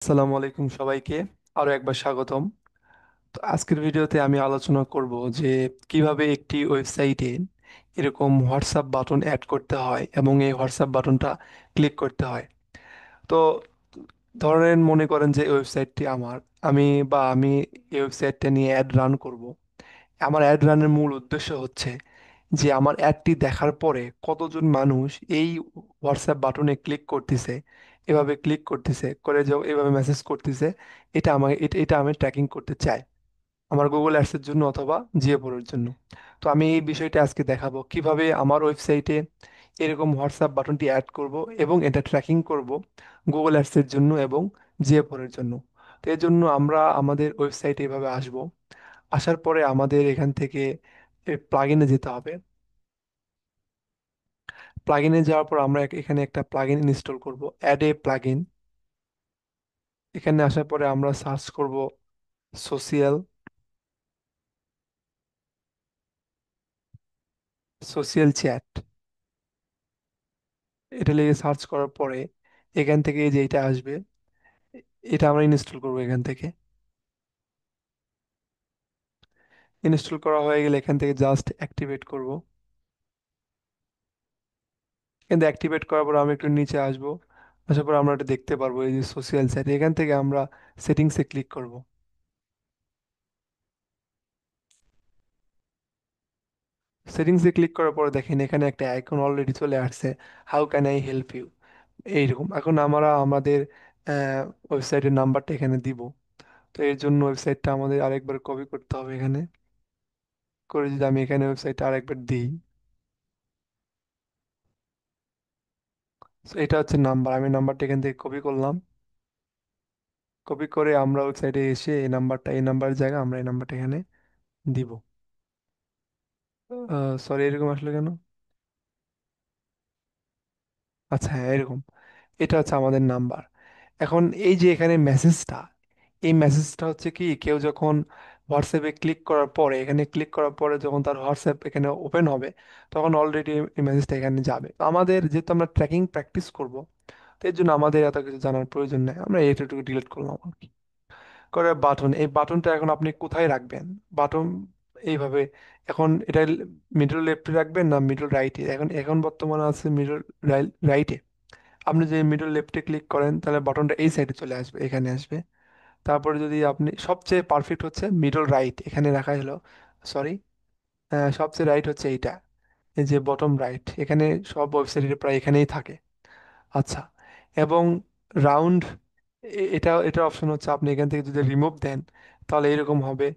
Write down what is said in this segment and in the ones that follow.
আসসালামু আলাইকুম সবাইকে। আরো একবার স্বাগতম। তো আজকের ভিডিওতে আমি আলোচনা করব যে কিভাবে একটি ওয়েবসাইটে এরকম হোয়াটসঅ্যাপ বাটন অ্যাড করতে হয় এবং এই হোয়াটসঅ্যাপ বাটনটা ক্লিক করতে হয়। তো ধরেন মনে করেন যে এই ওয়েবসাইটটি আমার, আমি এই ওয়েবসাইটটা নিয়ে অ্যাড রান করব। আমার অ্যাড রানের মূল উদ্দেশ্য হচ্ছে যে আমার অ্যাডটি দেখার পরে কতজন মানুষ এই হোয়াটসঅ্যাপ বাটনে ক্লিক করতেছে, এভাবে ক্লিক করতেছে করে যে এভাবে মেসেজ করতেছে, এটা আমি ট্র্যাকিং করতে চাই আমার গুগল অ্যাডসের জন্য অথবা জিওপোরের জন্য। তো আমি এই বিষয়টা আজকে দেখাবো কিভাবে আমার ওয়েবসাইটে এরকম হোয়াটসঅ্যাপ বাটনটি অ্যাড করব এবং এটা ট্র্যাকিং করব গুগল অ্যাডসের জন্য এবং জিওপোরের জন্য। তো এর জন্য আমরা আমাদের ওয়েবসাইটে এভাবে আসব। আসার পরে আমাদের এখান থেকে প্লাগইনে যেতে হবে। প্লাগইনে যাওয়ার পর আমরা এখানে একটা প্লাগইন ইনস্টল করব, অ্যাড এ প্লাগইন। এখানে আসার পরে আমরা সার্চ করব সোশিয়াল সোশিয়াল চ্যাট। এটা লিখে সার্চ করার পরে এখান থেকে এই যে এটা আসবে, এটা আমরা ইনস্টল করব এখান থেকে। ইনস্টল করা হয়ে গেলে এখান থেকে জাস্ট অ্যাক্টিভেট করব। কিন্তু অ্যাক্টিভেট করার পর আমি একটু নিচে আসব। আসার পর আমরা এটা দেখতে পারবো এই যে সোশিয়াল চ্যাট, এখান থেকে আমরা সেটিংসে ক্লিক করব। সেটিংসে ক্লিক করার পরে দেখেন এখানে একটা আইকন অলরেডি চলে আসছে, how can I help you. এইরকম এখন আমরা আমাদের ওয়েবসাইটের নাম্বারটা এখানে দিব। তো এর জন্য ওয়েবসাইটটা আমাদের আরেকবার কপি করতে হবে এখানে করে, যদি আমি এখানে ওয়েবসাইটটা আরেকবার দিই। তো এটা হচ্ছে নাম্বার, আমি নাম্বারটা এখান থেকে কপি করলাম। কপি করে আমরা ওয়েবসাইটে এসে এই নাম্বারটা, এই নাম্বারের জায়গায় আমরা এই নাম্বারটা এখানে দিব। সরি, এরকম আসলে কেন? আচ্ছা হ্যাঁ, এরকম। এটা হচ্ছে আমাদের নাম্বার। এখন এই যে এখানে মেসেজটা, এই মেসেজটা হচ্ছে কি, কেউ যখন হোয়াটসঅ্যাপে ক্লিক করার পরে, এখানে ক্লিক করার পরে যখন তার হোয়াটসঅ্যাপ এখানে ওপেন হবে, তখন অলরেডি এই মেসেজটা এখানে যাবে। তো আমাদের যেহেতু আমরা ট্র্যাকিং প্র্যাকটিস করব, তো এর জন্য আমাদের এত কিছু জানার প্রয়োজন নেই, আমরা এইটুকু ডিলিট করলাম আর কি। করে বাটন, এই বাটনটা এখন আপনি কোথায় রাখবেন? বাটন এইভাবে, এখন এটা মিডল লেফটে রাখবেন না মিডল রাইটে? এখন এখন বর্তমানে আছে মিডল রাইটে। আপনি যদি মিডল লেফটে ক্লিক করেন তাহলে বাটনটা এই সাইডে চলে আসবে, এখানে আসবে। তারপরে যদি আপনি, সবচেয়ে পারফেক্ট হচ্ছে মিডল রাইট, এখানে রাখা হলো, সরি, সবচেয়ে রাইট হচ্ছে এইটা, এই যে বটম রাইট, এখানে সব ওয়েবসাইটের প্রায় এখানেই থাকে। আচ্ছা, এবং রাউন্ড, এটা এটা অপশন হচ্ছে, আপনি এখান থেকে যদি রিমুভ দেন তাহলে এরকম হবে,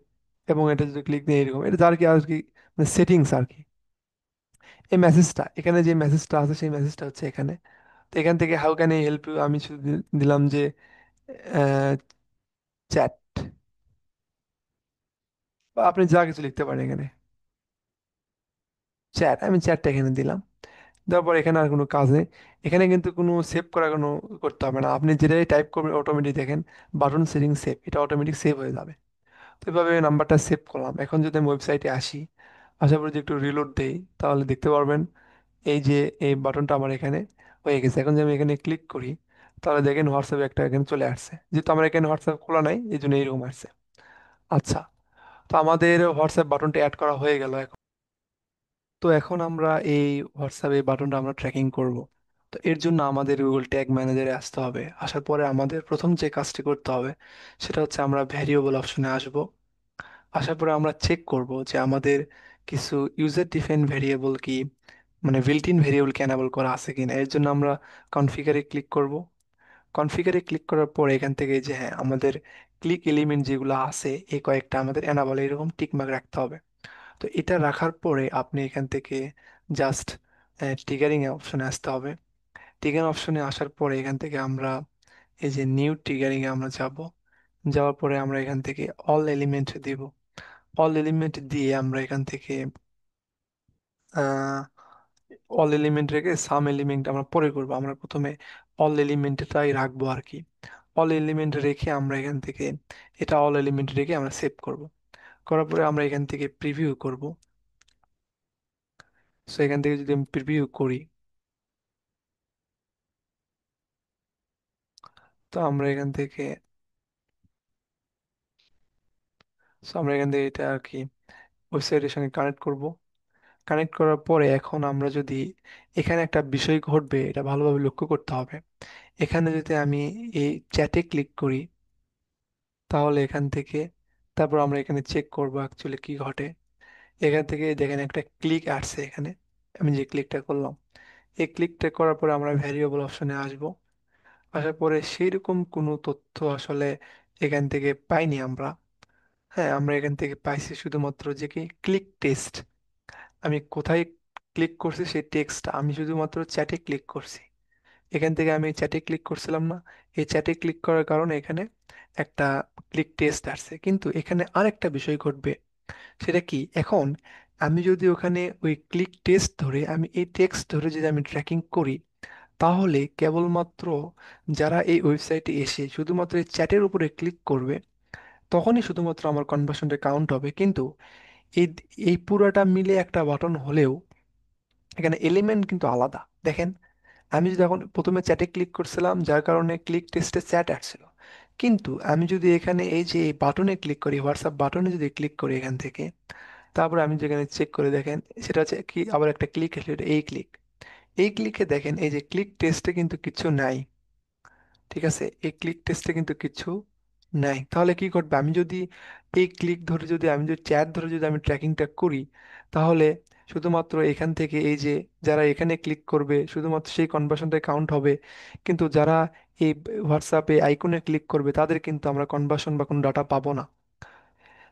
এবং এটা যদি ক্লিক দেন এরকম। এটা আর কি মানে সেটিংস আর কি। এই মেসেজটা, এখানে যে মেসেজটা আছে সেই মেসেজটা হচ্ছে এখানে। তো এখান থেকে how can I help you আমি শুধু দিলাম যে চ্যাট, বা আপনি যা কিছু লিখতে পারেন এখানে, চ্যাট, আমি চ্যাটটা এখানে দিলাম। তারপর এখানে আর কোনো কাজ নেই। এখানে কিন্তু কোনো সেভ করা কোনো করতে হবে না, আপনি যেটাই টাইপ করবেন অটোমেটিক দেখেন বাটন সেটিং সেভ, এটা অটোমেটিক সেভ হয়ে যাবে। তো এভাবে নাম্বারটা সেভ করলাম। এখন যদি আমি ওয়েবসাইটে আসি, আসার পর যদি একটু রিলোড দেই তাহলে দেখতে পারবেন এই যে এই বাটনটা আমার এখানে হয়ে গেছে। এখন যদি আমি এখানে ক্লিক করি তাহলে দেখেন হোয়াটসঅ্যাপে একটা এখানে চলে আসছে, যেহেতু আমার এখানে হোয়াটসঅ্যাপ খোলা নাই এই জন্য এইরকম আসছে। আচ্ছা, তো আমাদের হোয়াটসঅ্যাপ বাটনটা অ্যাড করা হয়ে গেল এখন। তো এখন আমরা এই হোয়াটসঅ্যাপে বাটনটা আমরা ট্র্যাকিং করব। তো এর জন্য আমাদের গুগল ট্যাগ ম্যানেজারে আসতে হবে। আসার পরে আমাদের প্রথম যে কাজটি করতে হবে সেটা হচ্ছে আমরা ভ্যারিয়েবল অপশনে আসব। আসার পরে আমরা চেক করব যে আমাদের কিছু ইউজার ডিফাইন ভেরিয়েবল কি, মানে বিল্ট ইন ভেরিয়েবল কি এনেবল করা আছে কিনা। এর জন্য আমরা কনফিগারে ক্লিক করব। কনফিগারে ক্লিক করার পরে এখান থেকে যে হ্যাঁ আমাদের ক্লিক এলিমেন্ট যেগুলো আছে এই কয়েকটা আমাদের এনাবল এরকম টিকমার্ক রাখতে হবে। তো এটা রাখার পরে আপনি এখান থেকে জাস্ট ট্রিগারিং অপশনে আসতে হবে। ট্রিগারিং অপশনে আসার পরে এখান থেকে আমরা এই যে নিউ ট্রিগারিং এ আমরা যাব। যাওয়ার পরে আমরা এখান থেকে অল এলিমেন্ট দিব। অল এলিমেন্ট দিয়ে আমরা এখান থেকে অল এলিমেন্ট রেখে সাম এলিমেন্ট আমরা পরে করব, আমরা প্রথমে অল এলিমেন্টটাই রাখবো আর কি। অল এলিমেন্ট রেখে আমরা এখান থেকে, এটা অল এলিমেন্ট রেখে আমরা সেভ করব। করার পরে আমরা এখান থেকে প্রিভিউ করব। সো এখান থেকে যদি আমি প্রিভিউ করি, তো আমরা এখান থেকে আমরা এখান থেকে এটা আর কি ওয়েবসাইটের সঙ্গে কানেক্ট করব। কানেক্ট করার পরে এখন আমরা যদি এখানে একটা বিষয় ঘটবে, এটা ভালোভাবে লক্ষ্য করতে হবে। এখানে যদি আমি এই চ্যাটে ক্লিক করি, তাহলে এখান থেকে তারপর আমরা এখানে চেক করব অ্যাকচুয়ালি কি ঘটে। এখান থেকে দেখেন একটা ক্লিক আসছে এখানে, আমি যে ক্লিকটা করলাম, এই ক্লিকটা করার পরে আমরা ভ্যারিয়েবল অপশনে আসব। আসার পরে সেইরকম কোনো তথ্য আসলে এখান থেকে পাইনি আমরা। হ্যাঁ, আমরা এখান থেকে পাইছি শুধুমাত্র যে কি ক্লিক টেস্ট। আমি কোথায় ক্লিক করছি সেই টেক্সটটা, আমি শুধুমাত্র চ্যাটে ক্লিক করছি। এখান থেকে আমি চ্যাটে ক্লিক করছিলাম না, এই চ্যাটে ক্লিক করার কারণে এখানে একটা ক্লিক টেস্ট আসছে। কিন্তু এখানে আরেকটা বিষয় ঘটবে, সেটা কি এখন আমি যদি ওখানে ওই ক্লিক টেস্ট ধরে আমি এই টেক্সট ধরে যদি আমি ট্র্যাকিং করি, তাহলে কেবলমাত্র যারা এই ওয়েবসাইটে এসে শুধুমাত্র এই চ্যাটের উপরে ক্লিক করবে, তখনই শুধুমাত্র আমার কনভার্সনটা কাউন্ট হবে। কিন্তু এই এই পুরোটা মিলে একটা বাটন হলেও এখানে এলিমেন্ট কিন্তু আলাদা। দেখেন, আমি যদি এখন প্রথমে চ্যাটে ক্লিক করছিলাম যার কারণে ক্লিক টেস্টে চ্যাট আসছিল, কিন্তু আমি যদি এখানে এই যে এই বাটনে ক্লিক করি, হোয়াটসঅ্যাপ বাটনে যদি ক্লিক করি এখান থেকে, তারপরে আমি যেখানে চেক করে দেখেন সেটা হচ্ছে কি আবার একটা ক্লিক এসে এই ক্লিক, এই ক্লিকে দেখেন এই যে ক্লিক টেস্টে কিন্তু কিছু নাই। ঠিক আছে, এই ক্লিক টেস্টে কিন্তু কিছু নাই। তাহলে কি ঘটবে, আমি যদি এই ক্লিক ধরে যদি আমি যদি চ্যাট ধরে যদি আমি ট্র্যাকিংটা করি, তাহলে শুধুমাত্র এখান থেকে এই যে যারা এখানে ক্লিক করবে শুধুমাত্র সেই কনভার্সনটাই কাউন্ট হবে। কিন্তু যারা এই হোয়াটসঅ্যাপে আইকনে ক্লিক করবে তাদের কিন্তু আমরা কনভার্সন বা কোনো ডাটা পাবো না।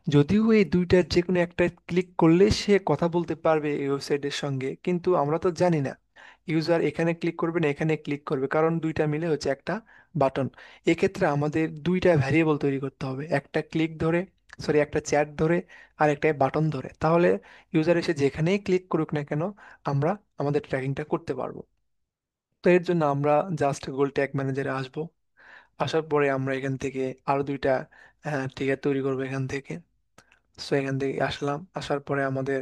যদিও এই দুইটার যে কোনো একটা ক্লিক করলে সে কথা বলতে পারবে এই ওয়েবসাইটের সঙ্গে, কিন্তু আমরা তো জানি না ইউজার এখানে ক্লিক করবে না এখানে ক্লিক করবে, কারণ দুইটা মিলে হচ্ছে একটা বাটন। এক্ষেত্রে আমাদের দুইটা ভ্যারিয়েবল তৈরি করতে হবে, একটা ক্লিক ধরে, সরি একটা চ্যাট ধরে, আর একটা বাটন ধরে। তাহলে ইউজার এসে যেখানেই ক্লিক করুক না কেন, আমরা আমাদের ট্র্যাকিংটা করতে পারবো। তো এর জন্য আমরা জাস্ট গুগল ট্যাগ ম্যানেজারে আসবো। আসার পরে আমরা এখান থেকে আরো দুইটা ট্যাগ তৈরি করবো এখান থেকে। সো এখান থেকে আসলাম, আসার পরে আমাদের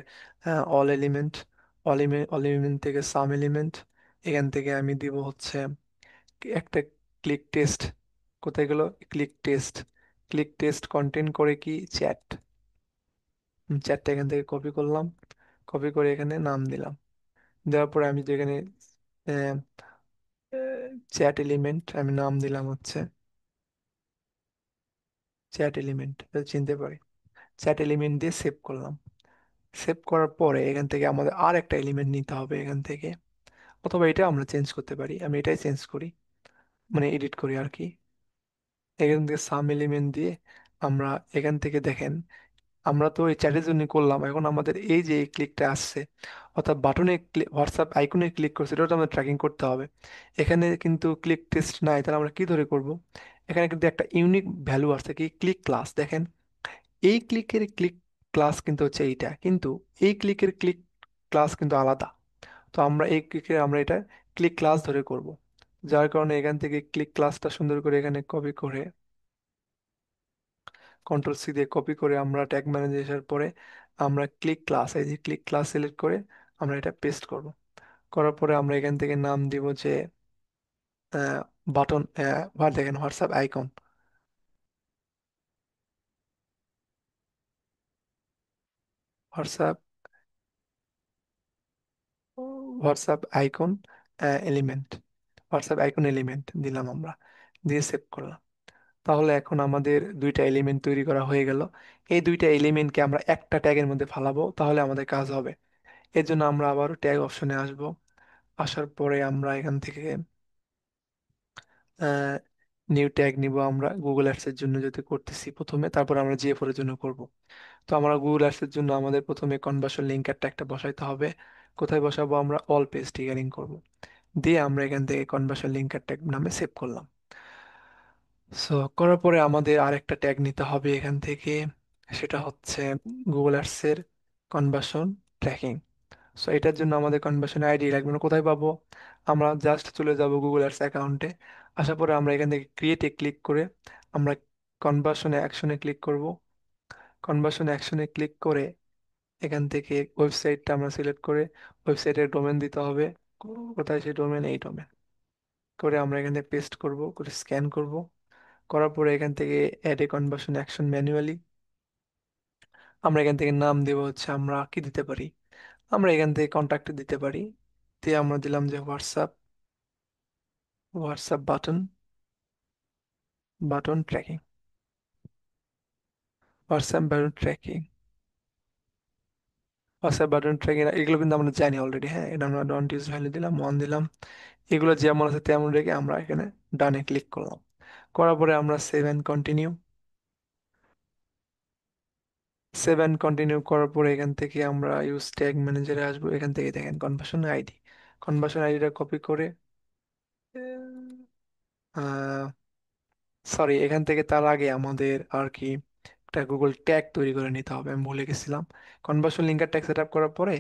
অল এলিমেন্ট, অল এলিমেন্ট থেকে সাম এলিমেন্ট, এখান থেকে আমি দিব হচ্ছে একটা ক্লিক টেস্ট। কোথায় গেল click test? Click test content করে কি চ্যাট, চ্যাটটা এখান থেকে কপি করলাম, কপি করে এখানে নাম দিলাম। দেওয়ার পরে আমি যেখানে চ্যাট এলিমেন্ট আমি নাম দিলাম হচ্ছে চ্যাট এলিমেন্ট, চিনতে পারি। চ্যাট এলিমেন্ট দিয়ে সেভ করলাম। সেভ করার পরে এখান থেকে আমাদের আর একটা এলিমেন্ট নিতে হবে এখান থেকে, অথবা এটা আমরা চেঞ্জ করতে পারি, আমি এটাই চেঞ্জ করি, মানে এডিট করি আর কি। এখান থেকে সাম এলিমেন্ট দিয়ে আমরা এখান থেকে দেখেন, আমরা তো এই চ্যাটের জন্য করলাম, এখন আমাদের এই যে ক্লিকটা আসছে অর্থাৎ বাটনে হোয়াটসঅ্যাপ আইকনে ক্লিক করছে, এটাও তো আমাদের ট্র্যাকিং করতে হবে। এখানে কিন্তু ক্লিক টেস্ট নাই, তাহলে আমরা কি ধরে করব? এখানে কিন্তু একটা ইউনিক ভ্যালু আছে কি ক্লিক ক্লাস, দেখেন এই ক্লিকের ক্লিক ক্লাস কিন্তু হচ্ছে এইটা, কিন্তু এই ক্লিকের ক্লিক ক্লাস কিন্তু আলাদা। তো আমরা এই ক্লিকে আমরা এটা ক্লিক ক্লাস ধরে করব। যার কারণে এখান থেকে ক্লিক ক্লাসটা সুন্দর করে এখানে কপি করে কন্ট্রোল সি দিয়ে কপি করে আমরা ট্যাগ ম্যানেজার পরে আমরা ক্লিক ক্লাস, এই যে ক্লিক ক্লাস সিলেক্ট করে আমরা এটা পেস্ট করব। করার পরে আমরা এখান থেকে নাম দিব যে বাটন, দেখেন WhatsApp icon, WhatsApp WhatsApp icon element, WhatsApp icon element দিলাম আমরা, দিয়ে সেভ করলাম। তাহলে এখন আমাদের দুইটা এলিমেন্ট তৈরি করা হয়ে গেল। এই দুইটা এলিমেন্টকে আমরা একটা ট্যাগের মধ্যে ফালাবো, তাহলে আমাদের কাজ হবে। এর জন্য আমরা আবার ট্যাগ অপশনে আসব। আসার পরে আমরা এখান থেকে নিউ ট্যাগ নিব, আমরা গুগল অ্যাডসের জন্য যদি করতেছি প্রথমে, তারপর আমরা জিএফওর এর জন্য করব। তো আমরা গুগল অ্যাডসের জন্য আমাদের প্রথমে কনভার্সন লিঙ্কারটা একটা বসাইতে হবে। কোথায় বসাবো? আমরা অল পেজ টিকারিং করব, দিয়ে আমরা এখান থেকে কনভার্সন লিঙ্কার ট্যাগ নামে সেভ করলাম। সো করার পরে আমাদের আরেকটা ট্যাগ নিতে হবে এখান থেকে, সেটা হচ্ছে গুগল অ্যাডসের কনভার্সন ট্র্যাকিং। সো এটার জন্য আমাদের কনভার্সন আইডি লাগবে না, কোথায় পাবো? আমরা জাস্ট চলে যাব গুগল অ্যাডস অ্যাকাউন্টে। আসার পরে আমরা এখান থেকে ক্রিয়েটে ক্লিক করে আমরা কনভার্সন অ্যাকশনে ক্লিক করব। কনভার্সন অ্যাকশনে ক্লিক করে এখান থেকে ওয়েবসাইটটা আমরা সিলেক্ট করে ওয়েবসাইটের ডোমেন দিতে হবে। কোথায় সেই ডোমেন? এই ডোমেন। করে আমরা এখানে পেস্ট করব, করে স্ক্যান করব। করার পরে এখান থেকে add a conversion action manually, আমরা এখান থেকে নাম দেবো হচ্ছে, আমরা কি দিতে পারি, আমরা এখান থেকে কন্ট্যাক্ট দিতে পারি। দিয়ে আমরা দিলাম যে WhatsApp, WhatsApp button, button tracking, WhatsApp button tracking, WhatsApp button tracking. এগুলো কিন্তু আমরা জানি অলরেডি, হ্যাঁ, এটা আমরা ডন্ট ইউজ ভ্যালু দিলাম, ওয়ান দিলাম। এগুলো যেমন আছে তেমন রেখে আমরা এখানে ডানে ক্লিক করলাম। করার পরে আমরা save and continue, save and continue করার পরে এখান থেকে আমরা ইউজ ট্যাগ ম্যানেজারে আসবো। এখান থেকে দেখেন কনভার্সন আইডি, কনভার্সন আইডিটা কপি করে, সরি, এখান থেকে তার আগে আমাদের আর কি একটা গুগল ট্যাগ তৈরি করে নিতে হবে, আমি ভুলে গেছিলাম। Conversion linker tag set up করার পরে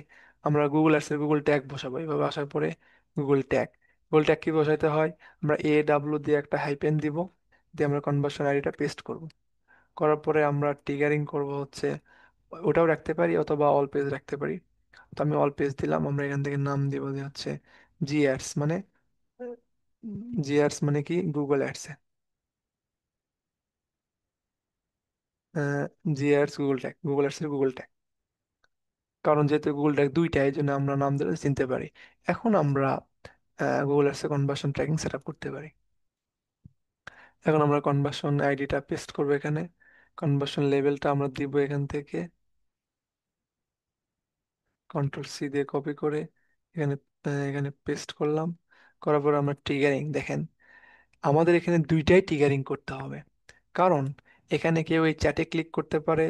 আমরা গুগল অ্যাডসের গুগল ট্যাগ বসাবো। এভাবে আসার পরে গুগল ট্যাগ, গুগল ট্যাগ কি বসাইতে হয়, আমরা দিয়ে একটা হাইপেন দিব, দিয়ে আমরা কনভার্সন আইডিটা পেস্ট করব। করার পরে আমরা টিগারিং করব হচ্ছে, ওটাও রাখতে পারি অথবা অল পেজ রাখতে পারি। তো আমি অল পেজ দিলাম। আমরা এখান থেকে নাম দিব যে হচ্ছে জি অ্যাডস, মানে জি অ্যাডস মানে কি, Google ads, G ads Google tag, Google অ্যাডসের গুগল ট্যাগ। কারণ যেহেতু গুগল ট্যাগ দুইটা, এই জন্য আমরা নাম ধরে চিনতে পারি। এখন আমরা গুগল অ্যাডসে কনভার্সন ট্র্যাকিং সেট আপ করতে পারি। এখন আমরা কনভার্সন আইডিটা পেস্ট করবো এখানে, কনভার্সন লেভেলটা আমরা দিব এখান থেকে, কন্ট্রোল সি দিয়ে কপি করে এখানে এখানে পেস্ট করলাম। করার পর আমরা ট্রিগারিং দেখেন, আমাদের এখানে দুইটাই ট্রিগারিং করতে হবে। কারণ এখানে কেউ এই চ্যাটে ক্লিক করতে পারে,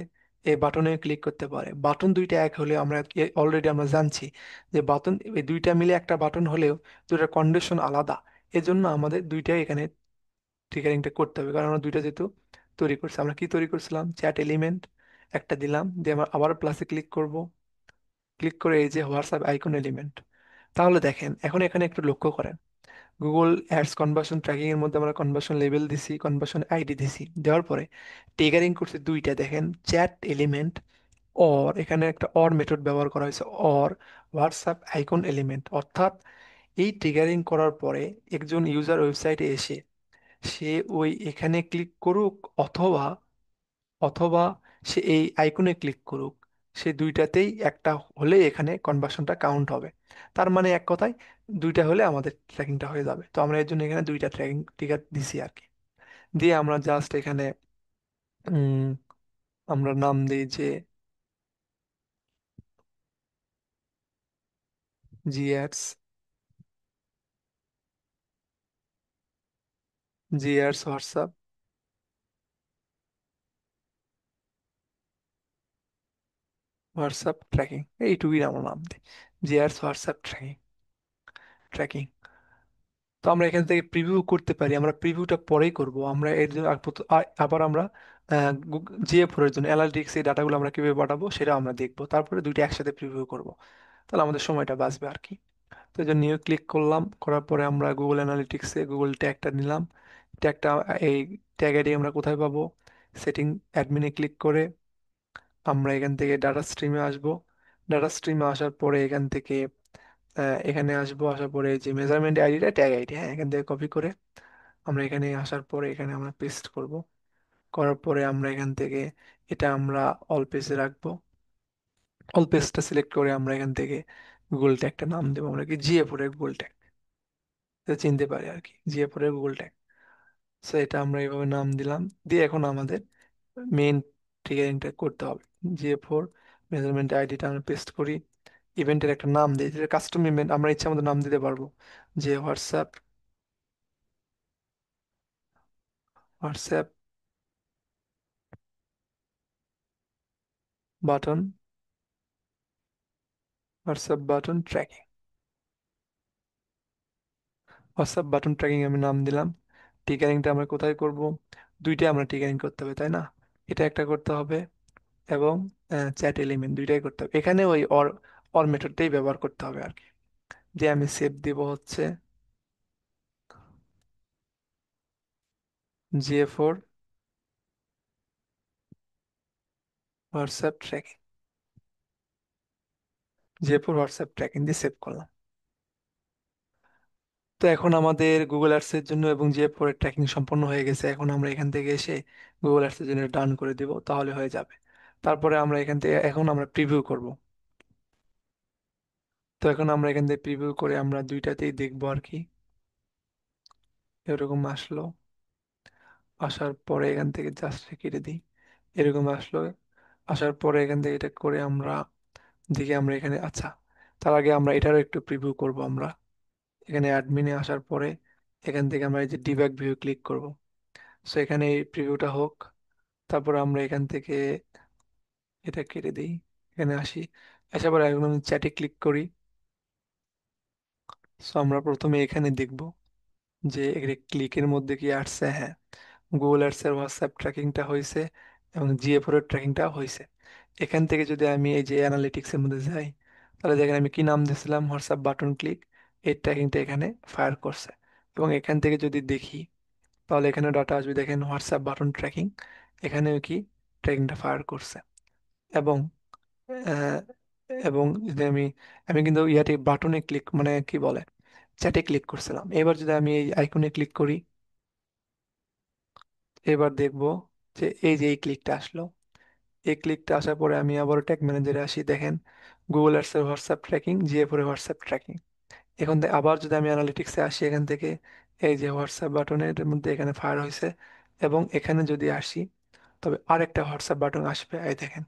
এই বাটনে ক্লিক করতে পারে। বাটন দুইটা এক হলে আমরা অলরেডি আমরা জানছি যে বাটন, এই দুইটা মিলে একটা বাটন হলেও দুইটার কন্ডিশন আলাদা। এজন্য আমাদের দুইটাই এখানে ট্রিগারিংটা করতে হবে, কারণ আমরা দুইটা যেহেতু তৈরি করছি। আমরা কি তৈরি করছিলাম, চ্যাট এলিমেন্ট একটা দিলাম, দিয়ে আমরা আবার প্লাসে ক্লিক করব, ক্লিক করে এই যে হোয়াটসঅ্যাপ আইকন এলিমেন্ট। তাহলে দেখেন এখন এখানে একটু লক্ষ্য করেন, গুগল অ্যাডস কনভার্সন ট্র্যাকিং এর মধ্যে আমরা কনভার্সন লেভেল দিছি, কনভার্সন আইডি দিছি, দেওয়ার পরে ট্রিগারিং করছে দুইটা, দেখেন চ্যাট এলিমেন্ট, অর এখানে একটা অর মেথড ব্যবহার করা হয়েছে, অর হোয়াটসঅ্যাপ আইকন এলিমেন্ট। অর্থাৎ এই ট্রিগারিং করার পরে একজন ইউজার ওয়েবসাইটে এসে সে ওই এখানে ক্লিক করুক, অথবা অথবা সে এই আইকনে ক্লিক করুক, সে দুইটাতেই একটা হলে এখানে কনভার্সনটা কাউন্ট হবে। তার মানে এক কথায় দুইটা হলে আমাদের ট্র্যাকিংটা হয়ে যাবে। তো আমরা এর জন্য এখানে দুইটা ট্র্যাকিং ট্রিগার দিছি আর কি। দিয়ে আমরা জাস্ট এখানে উম, আমরা নাম দিই যে GS, GS WhatsApp, WhatsApp tracking, এইটুকুই আমরা নাম দিই, জিএস হোয়াটসঅ্যাপ ট্র্যাকিং, ট্র্যাকিং। তো আমরা এখান থেকে প্রিভিউ করতে পারি, আমরা প্রিভিউটা পরেই করব। আমরা এর জন্য আবার আমরা জিএ4 এর জন্য অ্যানালিটিক্স এই ডাটাগুলো আমরা কিভাবে পাঠাবো সেটা আমরা দেখবো, তারপরে দুইটা একসাথে প্রিভিউ করব। তাহলে আমাদের সময়টা বাঁচবে আর কি। তো এই জন্য নিউ ক্লিক করলাম, করার পরে আমরা গুগল অ্যানালিটিক্সে গুগল ট্যাগটা নিলাম। ট্যাগটা, এই ট্যাগ আইডি আমরা কোথায় পাবো, সেটিং অ্যাডমিনে ক্লিক করে আমরা এখান থেকে ডাটা স্ট্রিমে আসবো। ডাটা স্ট্রিমে আসার পরে এখান থেকে এখানে আসবো, আসার পরে এই যে মেজারমেন্ট আইডিটা ট্যাগ আইডি, হ্যাঁ, এখান থেকে কপি করে আমরা এখানে আসার পরে এখানে আমরা পেস্ট করব। করার পরে আমরা এখান থেকে এটা আমরা অল পেজে রাখবো। অল পেজটা সিলেক্ট করে আমরা এখান থেকে গুগল ট্যাগটা নাম দেবো, আমরা কি জিএ4 এর গুগল ট্যাগ, এটা চিনতে পারি আর কি, জিএ4 এর গুগল ট্যাগ। সো এটা আমরা এইভাবে নাম দিলাম। দিয়ে এখন আমাদের মেইন ট্রিগারিংটা করতে হবে। জিএ4 মেজারমেন্ট আইডিটা আমরা পেস্ট করি, ইভেন্টের একটা নাম দিই, যেটা কাস্টম ইভেন্ট আমরা ইচ্ছা মতো নাম দিতে পারবো, যে WhatsApp, WhatsApp button, WhatsApp button tracking, WhatsApp button tracking আমি নাম দিলাম। টিকারিংটা আমরা কোথায় করব, দুইটাই আমরা টিকারিং করতে হবে তাই না, এটা একটা করতে হবে এবং চ্যাট এলিমেন্ট দুইটাই করতে হবে। এখানে ওই অর অর মেথডটাই ব্যবহার করতে হবে আর কি। দিয়ে আমি সেভ দিব হচ্ছে জিএ4 হোয়াটসঅ্যাপ ট্র্যাকিং, জিএ4 হোয়াটসঅ্যাপ ট্র্যাকিং দিয়ে সেভ করলাম। তো এখন আমাদের গুগল অ্যাডস এর জন্য এবং যে পরে ট্র্যাকিং সম্পন্ন হয়ে গেছে, এখন আমরা এখান থেকে এসে গুগল অ্যাডস এর জন্য ডান করে দিব, তাহলে হয়ে যাবে। তারপরে আমরা এখান থেকে এখন আমরা প্রিভিউ করব। তো এখন আমরা এখান থেকে প্রিভিউ করে আমরা দুইটাতেই দেখবো আর কি। এরকম আসলো, আসার পরে এখান থেকে জাস্ট কেটে দিই, এরকম আসলো। আসার পরে এখান থেকে এটা করে আমরা দেখি আমরা এখানে, আচ্ছা, তার আগে আমরা এটারও একটু প্রিভিউ করব আমরা। এখানে অ্যাডমিনে আসার পরে এখান থেকে আমরা এই যে ডিবাগ ভিউ ক্লিক করব। সো এখানে এই প্রিভিউটা হোক। তারপর আমরা এখান থেকে এটা কেটে দিই, এখানে আসি, আসার পরে একদম চ্যাটে ক্লিক করি। সো আমরা প্রথমে এখানে দেখব যে ক্লিকের মধ্যে কি আসছে। হ্যাঁ, গুগল অ্যাডস এর হোয়াটসঅ্যাপ ট্র্যাকিংটা হয়েছে এবং জিএফওর এর ট্র্যাকিংটা হয়েছে। এখান থেকে যদি আমি এই যে অ্যানালিটিক্স এর মধ্যে যাই, তাহলে দেখেন আমি কি নাম দিয়েছিলাম, হোয়াটসঅ্যাপ বাটন ক্লিক, এই ট্র্যাকিংটা এখানে ফায়ার করছে। এবং এখান থেকে যদি দেখি, তাহলে এখানে ডাটা আসবে, দেখেন হোয়াটসঅ্যাপ বাটন ট্র্যাকিং, এখানেও কি ট্র্যাকিংটা ফায়ার করছে। এবং আহ, এবং যদি আমি, আমি কিন্তু ইয়াতে বাটনে ক্লিক মানে কি বলে, চ্যাটে ক্লিক করছিলাম। এবার যদি আমি এই আইকনে ক্লিক করি, এবার দেখব যে এই যে এই ক্লিকটা আসলো। এই ক্লিকটা আসার পরে আমি আবার ট্যাগ ম্যানেজারে আসি, দেখেন গুগল অ্যাডস এর হোয়াটসঅ্যাপ ট্র্যাকিং, জিএফওর এর হোয়াটসঅ্যাপ ট্র্যাকিং। এখন আবার যদি আমি অ্যানালিটিক্সে আসি, এখান থেকে এই যে হোয়াটসঅ্যাপ বাটনের মধ্যে এখানে ফায়ার হয়েছে। এবং এখানে যদি আসি, তবে আরেকটা হোয়াটসঅ্যাপ বাটন আসবে, এই দেখেন,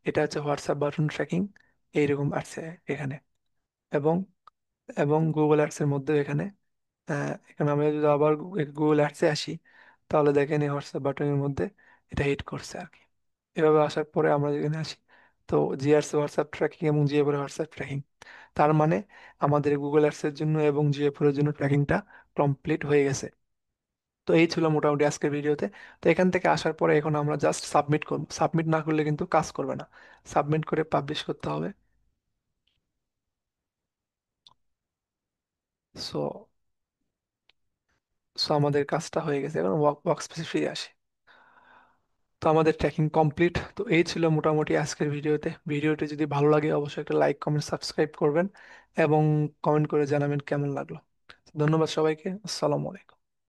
এটা হচ্ছে হোয়াটসঅ্যাপ বাটন ট্র্যাকিং, এইরকম আসছে এখানে। এবং এবং গুগল অ্যাডসের মধ্যে এখানে, এখানে আমি যদি আবার গুগল অ্যাডসে আসি, তাহলে দেখেন এই হোয়াটসঅ্যাপ বাটনের মধ্যে এটা হিট করছে আর কি। এভাবে আসার পরে আমরা যেখানে আসি, তো জিআরস হোয়াটসঅ্যাপ ট্র্যাকিং এবং জিএফওর হোয়াটসঅ্যাপ ট্র্যাকিং, তার মানে আমাদের গুগল অ্যাডসের জন্য এবং জিএফওর এর জন্য ট্র্যাকিংটা কমপ্লিট হয়ে গেছে। তো এই ছিল মোটামুটি আজকের ভিডিওতে। তো এখান থেকে আসার পরে এখন আমরা জাস্ট সাবমিট করব, সাবমিট না করলে কিন্তু কাজ করবে না, সাবমিট করে পাবলিশ করতে হবে। সো সো আমাদের কাজটা হয়ে গেছে, এখন ওয়ার্ক স্পেসে ফিরে আসি। তো আমাদের ট্র্যাকিং কমপ্লিট। তো এই ছিল মোটামুটি আজকের ভিডিওতে। ভিডিওটি যদি ভালো লাগে অবশ্যই একটা লাইক কমেন্ট সাবস্ক্রাইব করবেন এবং কমেন্ট করে জানাবেন কেমন লাগলো। ধন্যবাদ সবাইকে। আসসালামু আলাইকুম।